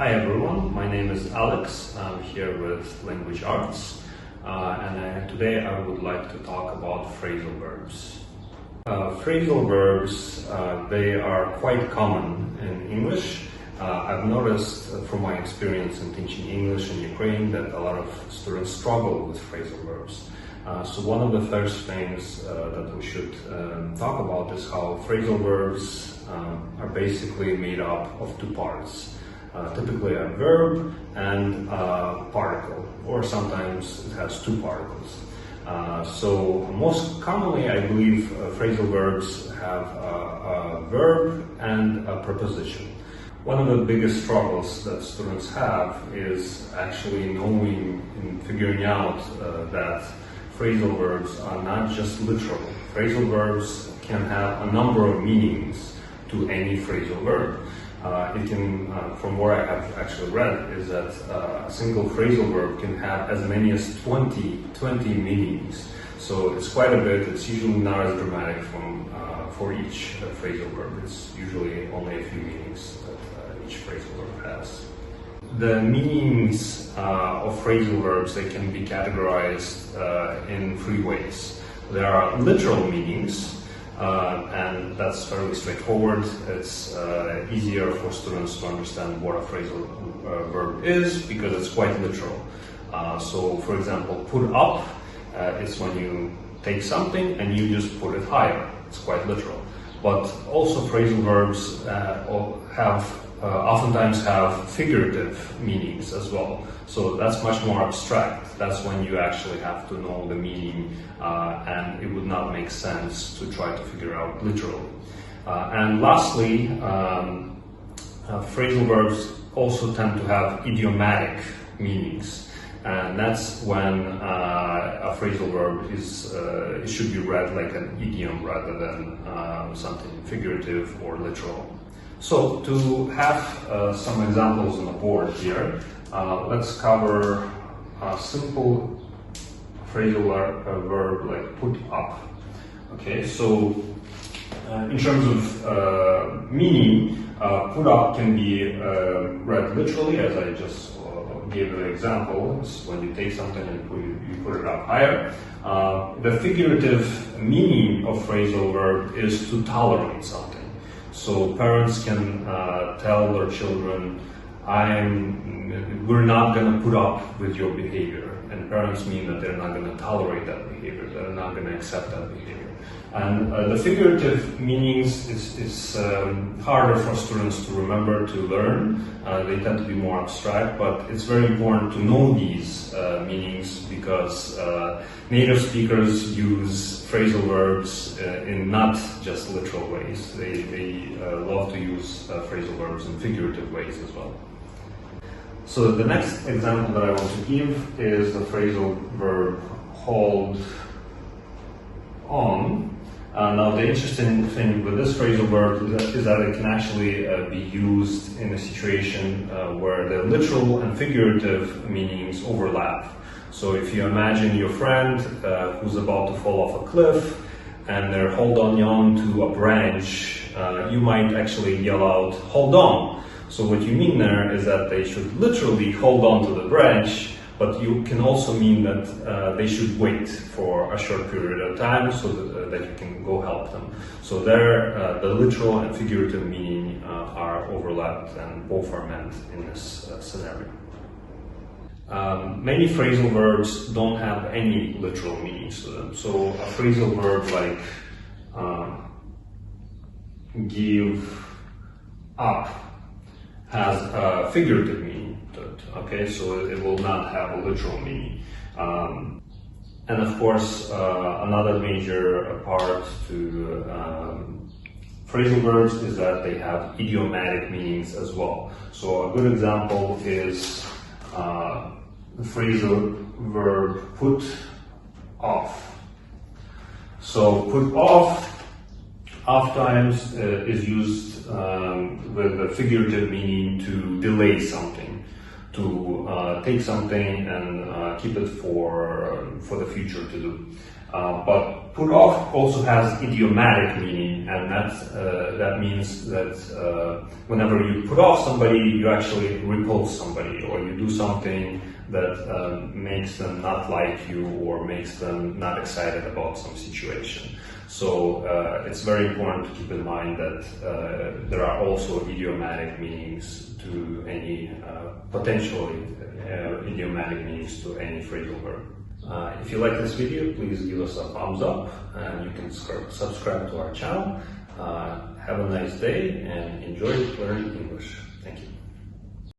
Hi everyone, my name is Alex. I'm here with Language Arts, and today I would like to talk about phrasal verbs. Phrasal verbs, they are quite common in English. I've noticed from my experience in teaching English in Ukraine that a lot of students struggle with phrasal verbs. So one of the first things that we should talk about is how phrasal verbs are basically made up of two parts. Typically a verb and a particle, or sometimes it has two particles. So most commonly I believe phrasal verbs have a verb and a preposition. One of the biggest struggles that students have is actually knowing and figuring out that phrasal verbs are not just literal. Phrasal verbs can have a number of meanings to any phrasal verb. It can, from what I have actually read, is that a single phrasal verb can have as many as 20 meanings. So it's quite a bit. It's usually not as dramatic for each phrasal verb. It's usually only a few meanings that each phrasal verb has. The meanings of phrasal verbs, they can be categorized in three ways. There are literal meanings, and that's fairly straightforward. It's easier for students to understand what a phrasal verb is because it's quite literal. So, for example, put up is when you take something and you just put it higher. It's quite literal. But also phrasal verbs oftentimes have figurative meanings as well. So that's much more abstract. That's when you actually have to know the meaning and it would not make sense to try to figure out literally. And lastly, phrasal verbs also tend to have idiomatic meanings. And that's when a phrasal verb it should be read like an idiom rather than something figurative or literal. So to have some examples on the board here, let's cover a simple phrasal verb like put up. Okay, so in terms of meaning, put up can be read literally, as I just gave the example. It's when you take something and you put it up higher. The figurative meaning of phrasal verb is to tolerate something. So parents can tell their children, we're not going to put up with your behavior. And parents mean that they're not going to tolerate that behavior, they're not going to accept that behavior. And the figurative meanings is harder for students to remember, to learn. They tend to be more abstract, but it's very important to know these meanings because native speakers use phrasal verbs in not just literal ways. They love to use phrasal verbs in figurative ways as well. So the next example that I want to give is the phrasal verb hold on. Now the interesting thing with this phrasal verb is that it can actually be used in a situation where the literal and figurative meanings overlap. So if you imagine your friend who's about to fall off a cliff and they're holding on to a branch, you might actually yell out, "Hold on." So what you mean there is that they should literally hold on to the branch, but you can also mean that they should wait for a short period of time so that you can go help them. So there, the literal and figurative meaning are overlapped and both are meant in this scenario. Many phrasal verbs don't have any literal meanings to them. So a phrasal verb like give up has a figurative meaning to it, okay? So it will not have a literal meaning. And of course, another major part to phrasal verbs is that they have idiomatic meanings as well. So a good example is the phrasal verb put off. So put off oftentimes is used with a figurative meaning to delay something, to take something and keep it for the future to do. But put off also has idiomatic meaning, and that means that whenever you put off somebody, you actually repulse somebody, or you do something that makes them not like you or makes them not excited about some situation. So it's very important to keep in mind that there are also idiomatic meanings to any, potentially idiomatic meanings to any phrasal verb. If you like this video, please give us a thumbs up, and you can subscribe to our channel. Have a nice day and enjoy learning English. Thank you.